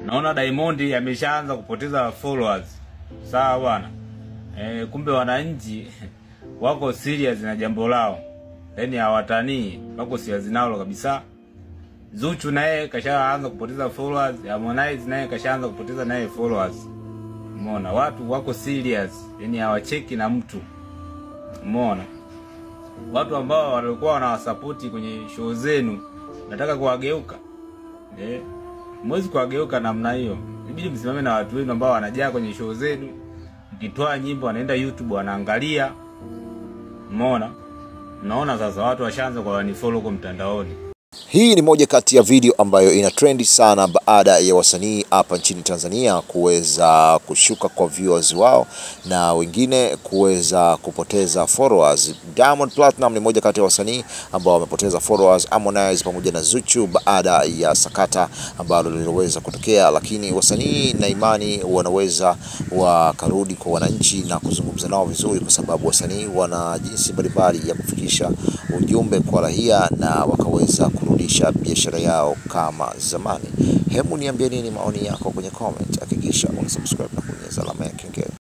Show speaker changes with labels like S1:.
S1: naona Diamond ameshaanza kupoteza followers. Sawa bwana. Kumbe wananchi wako serious na jambo lao. Yaani hawatanii, wako serious nalo kabisa. Zuchu naye kashaanza kupoteza followers, Harmonize naye kashaanza kupoteza naye followers. Umeona, watu wako serious, yaani hawacheki na mtu. Umeona, watu ambao walikuwa wanawasupport kwenye show zenu nataka kuwageuka. Mwezi kuwageuka namna hiyo. Inabidi msimame na watu wenu ambao wanajaa kwenye show zenu. Mkitoa nyimbo wanaenda YouTube wanaangalia. Umeona? Naona sasa watu washaanza kwa wanifollow kwa mtandaoni.
S2: Hii ni moja kati ya video ambayo ina trendi sana baada ya wasanii hapa nchini Tanzania kuweza kushuka kwa viewers wao na wengine kuweza kupoteza followers. Diamond Platnumz ni moja kati ya wasanii ambao wamepoteza followers, Harmonize pamoja na Zuchu baada ya sakata ambalo liliweza kutokea, lakini wasanii na imani wanaweza wakarudi kwa wananchi na kuzungumza nao vizuri, kwa sababu wasanii wana jinsi mbalimbali ya kufikisha ujumbe kwa raia na wakaweza kurudisha biashara yao kama zamani. Hebu niambie nini maoni yako kwenye comment. Hakikisha unasubscribe na kubonyeza alama ya kengele.